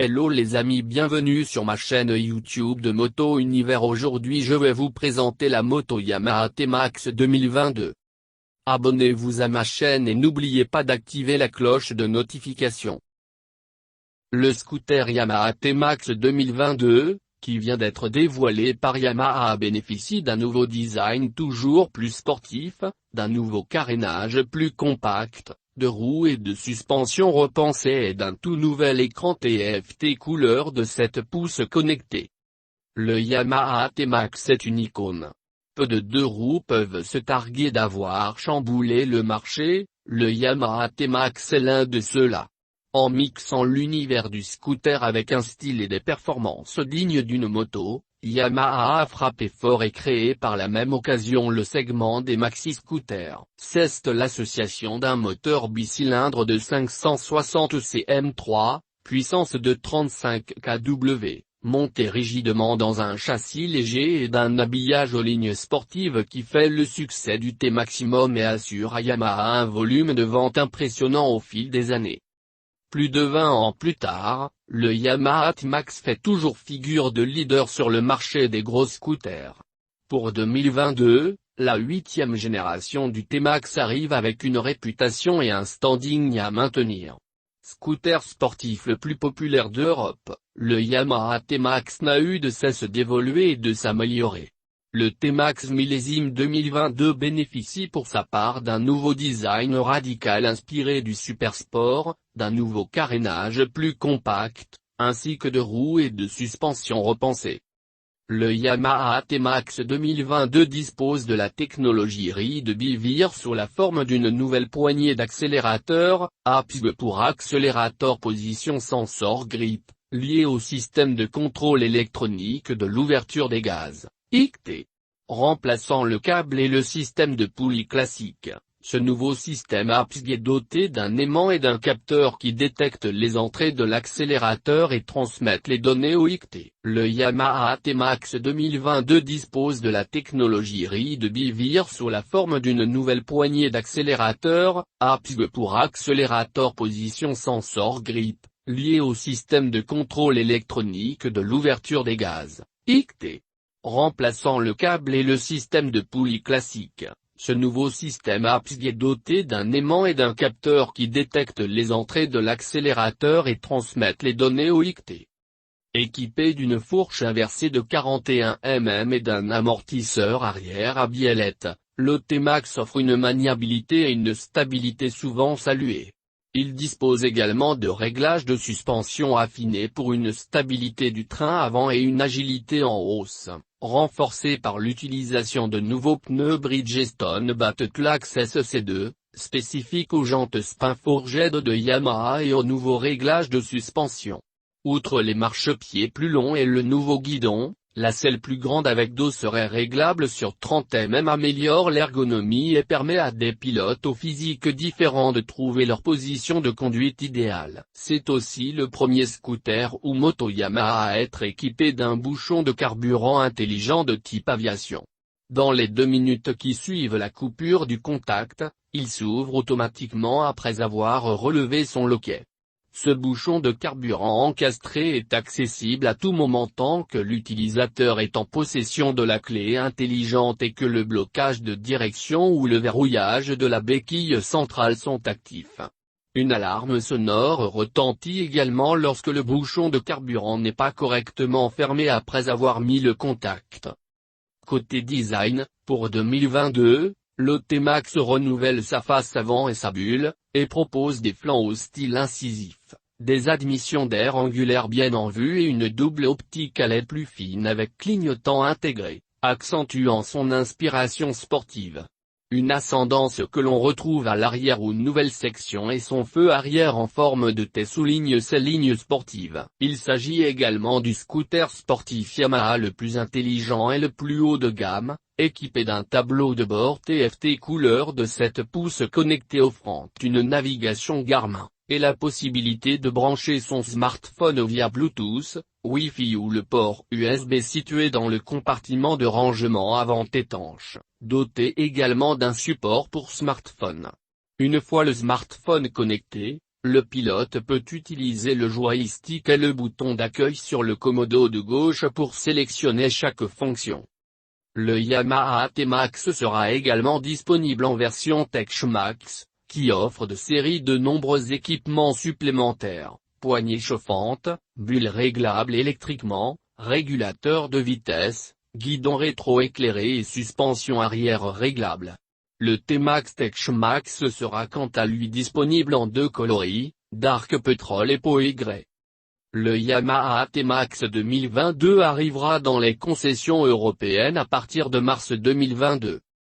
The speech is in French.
Hello les amis, bienvenue sur ma chaîne YouTube de Moto Univers. Aujourd'hui je vais vous présenter la moto Yamaha T-Max 2022. Abonnez-vous à ma chaîne et n'oubliez pas d'activer la cloche de notification. Le scooter Yamaha T-Max 2022, qui vient d'être dévoilé par Yamaha, bénéficie d'un nouveau design toujours plus sportif, d'un nouveau carénage plus compact, de roues et de suspension repensées et d'un tout nouvel écran TFT couleur de 7 pouces connecté. Le Yamaha T-Max est une icône. Peu de deux roues peuvent se targuer d'avoir chamboulé le marché, le Yamaha T-Max est l'un de ceux-là. En mixant l'univers du scooter avec un style et des performances dignes d'une moto, Yamaha a frappé fort et créé par la même occasion le segment des maxi-scooters. C'est l'association d'un moteur bicylindre de 560 cm3, puissance de 35 kW, monté rigidement dans un châssis léger et d'un habillage aux lignes sportives qui fait le succès du T-Maximum et assure à Yamaha un volume de vente impressionnant au fil des années. Plus de 20 ans plus tard, le Yamaha T-Max fait toujours figure de leader sur le marché des gros scooters. Pour 2022, la 8e génération du T-Max arrive avec une réputation et un standing à maintenir. Scooter sportif le plus populaire d'Europe, le Yamaha T-Max n'a eu de cesse d'évoluer et de s'améliorer. Le T-Max millésime 2022 bénéficie pour sa part d'un nouveau design radical inspiré du supersport, d'un nouveau carénage plus compact, ainsi que de roues et de suspension repensées. Le Yamaha T-Max 2022 dispose de la technologie Ride Bivir sous la forme d'une nouvelle poignée d'accélérateur, APS pour accélérateur position sensor grip, liée au système de contrôle électronique de l'ouverture des gaz. ICT. Remplaçant le câble et le système de poulie classique, ce nouveau système APS est doté d'un aimant et d'un capteur qui détectent les entrées de l'accélérateur et transmettent les données au ICT. Le Yamaha T-Max 2022 dispose de la technologie Ride Bivir sous la forme d'une nouvelle poignée d'accélérateur, APS pour accélérateur position sensor grip, liée au système de contrôle électronique de l'ouverture des gaz. ICT. Remplaçant le câble et le système de poulie classique, ce nouveau système APS est doté d'un aimant et d'un capteur qui détectent les entrées de l'accélérateur et transmettent les données au ICT. Équipé d'une fourche inversée de 41 mm et d'un amortisseur arrière à biellette, le T-Max offre une maniabilité et une stabilité souvent saluées. Il dispose également de réglages de suspension affinés pour une stabilité du train avant et une agilité en hausse, renforcée par l'utilisation de nouveaux pneus Bridgestone Battleclax SC2, spécifiques aux jantes Spin-Forged de Yamaha et aux nouveaux réglages de suspension. Outre les marchepieds plus longs et le nouveau guidon, la selle plus grande avec dos serait réglable sur 30 mm améliore l'ergonomie et permet à des pilotes au physique différent de trouver leur position de conduite idéale. C'est aussi le premier scooter ou moto Yamaha à être équipé d'un bouchon de carburant intelligent de type aviation. Dans les 2 minutes qui suivent la coupure du contact, il s'ouvre automatiquement après avoir relevé son loquet. Ce bouchon de carburant encastré est accessible à tout moment tant que l'utilisateur est en possession de la clé intelligente et que le blocage de direction ou le verrouillage de la béquille centrale sont actifs. Une alarme sonore retentit également lorsque le bouchon de carburant n'est pas correctement fermé après avoir mis le contact. Côté design, pour 2022, le T-Max renouvelle sa face avant et sa bulle, et propose des flancs au style incisif, des admissions d'air angulaires bien en vue et une double optique à LED plus fine avec clignotant intégré, accentuant son inspiration sportive. Une ascendance que l'on retrouve à l'arrière où une nouvelle section et son feu arrière en forme de T souligne ses lignes sportives. Il s'agit également du scooter sportif Yamaha le plus intelligent et le plus haut de gamme, équipé d'un tableau de bord TFT couleur de 7 pouces connecté offrant une navigation Garmin, et la possibilité de brancher son smartphone via Bluetooth, Wi-Fi ou le port USB situé dans le compartiment de rangement avant étanche, doté également d'un support pour smartphone. Une fois le smartphone connecté, Le pilote peut utiliser le joystick et le bouton d'accueil sur le commodo de gauche pour sélectionner chaque fonction. Le Yamaha T-Max sera également disponible en version TechMax, qui offre de série de nombreux équipements supplémentaires, poignées chauffantes, bulles réglables électriquement, régulateur de vitesse, guidon rétro-éclairé et suspension arrière réglable. Le T-Max TechMax sera quant à lui disponible en deux coloris, Dark Petrol et Peau aigret. Le Yamaha T-Max 2022 arrivera dans les concessions européennes à partir de mars 2022.